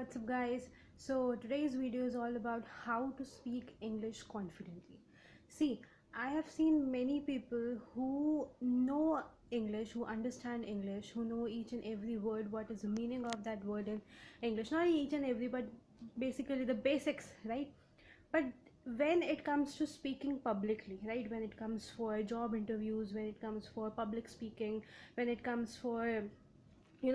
What's up guys? So today's video is all about how to speak English confidently. See, I have seen many people who know English, who understand English, who know each and every word, what is the meaning of that word in English. Not each and every, but basically the basics, right? But when it comes to speaking publicly, right, when it comes for job interviews, when it comes for public speaking, when it comes for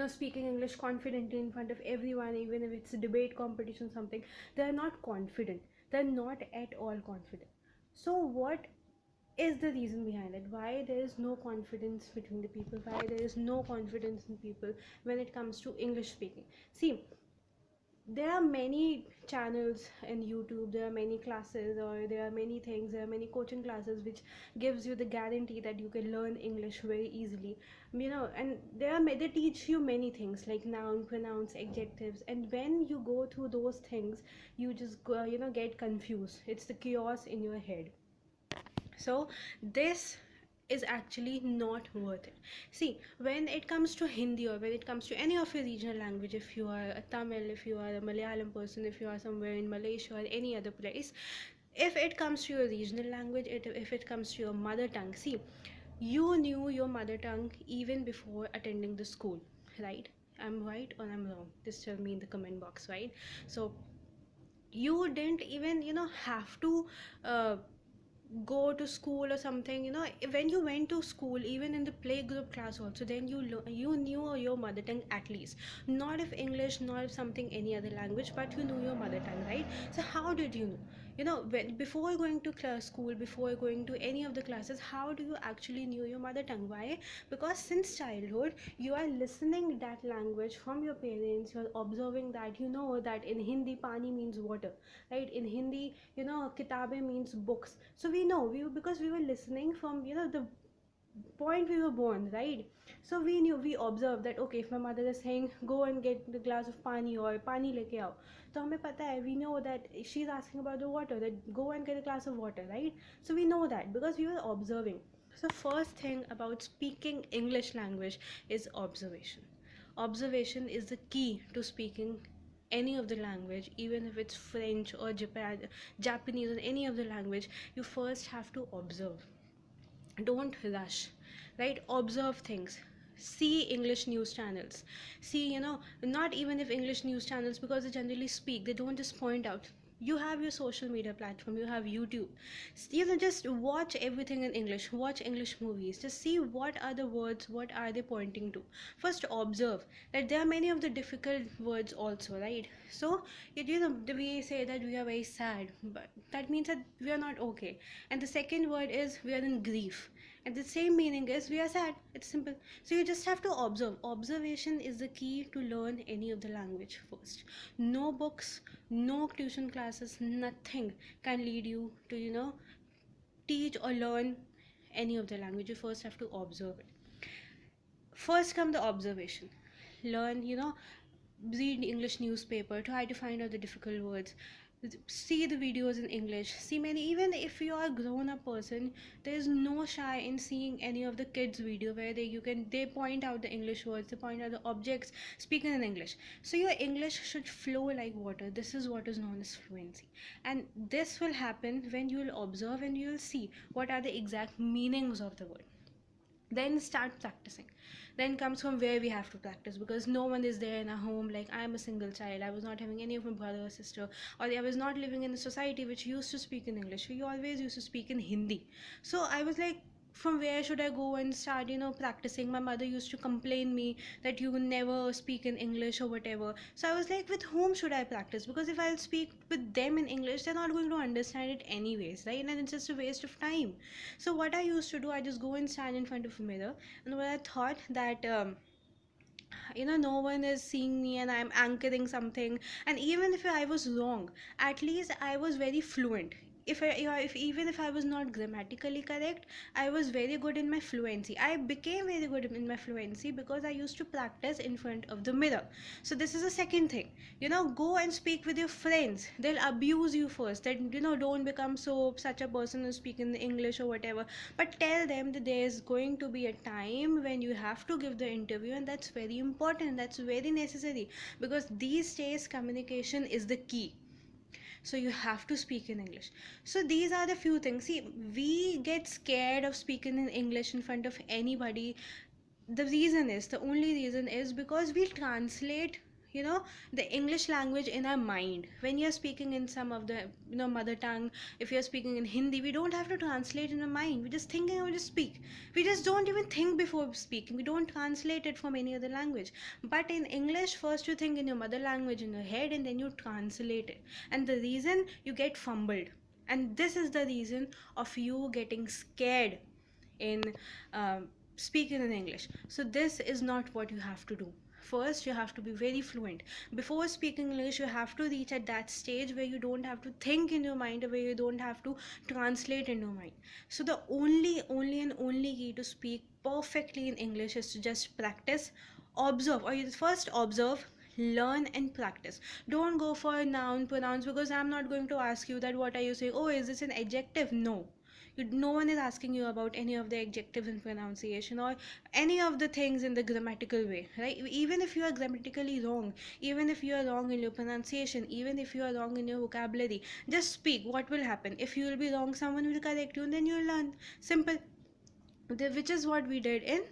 speaking English confidently in front of everyone, even if it's a debate competition, something, they're not confident. They're not at all confident. So what is the reason behind it? Why there is no confidence between the people? Why there is no confidence in people when it comes to English speaking? See, there are many channels in YouTube, there are many classes, or there are many things, there are many coaching classes which gives you the guarantee that you can learn English very easily, and they teach you many things like noun, pronouns, adjectives, and when you go through those things, you just go, get confused. It's the chaos in your head. So this is actually not worth it. See, when it comes to Hindi, or when it comes to any of your regional language, if you are a Tamil, if you are a Malayalam person, if you are somewhere in Malaysia or any other place, if it comes to your regional language, if it comes to your mother tongue, see, you knew your mother tongue even before attending the school, right? I'm right or I'm wrong? Just tell me in the comment box, right? So you didn't even have to uh, go to school or something. When you went to school, even in the playgroup class also, then you knew your mother tongue at least, not if English, not if something any other language, but you knew your mother tongue, right? So how did you know? When before going to school, before going to any of the classes, how do you actually knew your mother tongue? Why? Because since childhood you are listening that language from your parents. You're observing that, that in Hindi pani means water, right? In Hindi, kitabe means books. So we know, because we were listening from the point we were born, right? So we observed that, okay, if my mother is saying go and get the glass of pani or pani leke aao, to hame pata hai, we know that she's asking about the water, that go and get a glass of water, right? So we know that because we were observing. So first thing about speaking English language is observation. Observation is the key to speaking any of the language, even if it's French or Japanese or any of the language. You first have to observe. Don't rush, right? Observe things. See English news channels. See, not even if English news channels, because they generally speak, they don't just point out. You have your social media platform, you have YouTube. Just watch everything in English, watch English movies, just see what are the words, what are they pointing to. First observe that there are many of the difficult words also, right? So we say that we are very sad, but that means that we are not okay. And the second word is we are in grief, and the same meaning is we are sad. It's simple. So you just have to observe. Observation is the key to learn any of the language first. No books, no tuition classes, nothing can lead you to teach or learn any of the language. You first have to observe it. First come the observation. Learn, read English newspaper, try to find out the difficult words, see the videos in English, see many. Even if you are a grown-up person, there is no shy in seeing any of the kids video where they point out the English words, they point out the objects speaking in English. So your English should flow like water. This is what is known as fluency, and this will happen when you will observe and you will see what are the exact meanings of the word. Then start practicing. Then comes from where we have to practice, because no one is there in a home. Like, I'm a single child, I was not having any of my brother or sister, or I was not living in a society which used to speak in English. We always used to speak in Hindi. So I was like, from where should I go and start practicing? My mother used to complain me that you will never speak in English or whatever. So I was like, with whom should I practice? Because if I'll speak with them in English, they're not going to understand it anyways, right? And it's just a waste of time. So what I used to do, I just go and stand in front of a mirror, and what I thought that no one is seeing me and I'm anchoring something. And even if I was wrong, at least I was very fluent. if even if I was not grammatically correct, I was very good in my fluency. I became very good in my fluency because I used to practice in front of the mirror. So this is the second thing. Go and speak with your friends. They'll abuse you first, that don't become such a person who's speaking English or whatever, but tell them that there's going to be a time when you have to give the interview, and that's very important, that's very necessary, because these days communication is the key. So you have to speak in English. So these are the few things. See, we get scared of speaking in English in front of anybody. The only reason is because we translate the English language in our mind. When you're speaking in some of the mother tongue, if you're speaking in Hindi, we don't have to translate in our mind. We just think and we just speak. We just don't even think before speaking. We don't translate it from any other language. But in English, first you think in your mother language in your head, and then you translate it. And the reason you get fumbled, and this is the reason of you getting scared in speaking in English. So this is not what you have to do. First, you have to be very fluent. Before speaking English, you have to reach at that stage where you don't have to think in your mind, or where you don't have to translate in your mind. So the only key to speak perfectly in English is to just practice, observe, or you first observe, learn and practice. Don't go for noun pronouns, because I'm not going to ask you that what are you saying, oh is this an adjective. No one is asking you about any of the adjectives in pronunciation, or any of the things in the grammatical way, right? Even if you are grammatically wrong, even if you are wrong in your pronunciation, even if you are wrong in your vocabulary, just speak. What will happen? If you will be wrong, someone will correct you, and then you will learn. Simple. Which is what we did in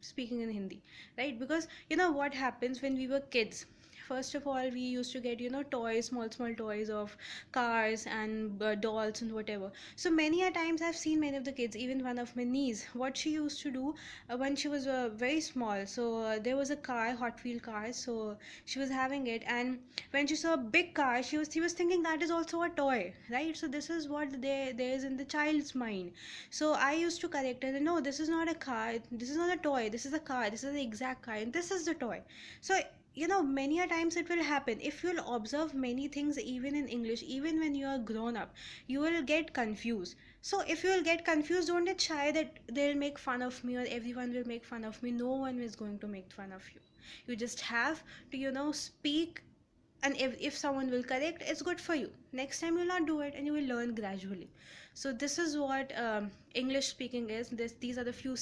speaking in Hindi, right? Because what happens when we were kids. First of all, we used to get toys, small toys of cars and dolls and whatever. So many a times I've seen many of the kids, even one of my niece, what she used to do when she was very small. So there was a car, Hot Wheel car, so she was having it, and when she saw a big car, she was thinking that is also a toy, right? So this is what there is in the child's mind. So I used to correct her, no, this is not a car, this is not a toy, this is a car, this is the exact car, and this is the toy. So many a times it will happen. If you'll observe many things, even in English, even when you are grown up, you will get confused. So if you will get confused, don't get shy that they'll make fun of me, or everyone will make fun of me. No one is going to make fun of you. You just have to speak, and if someone will correct, it's good for you. Next time you'll not do it, and you will learn gradually. So this is what English speaking is. These are the few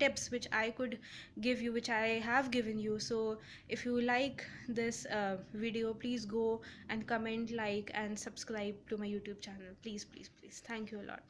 tips which I could give you, which I have given you. So if you like this video, please go and comment, like and subscribe to my YouTube channel. Please, please, please. Thank you a lot.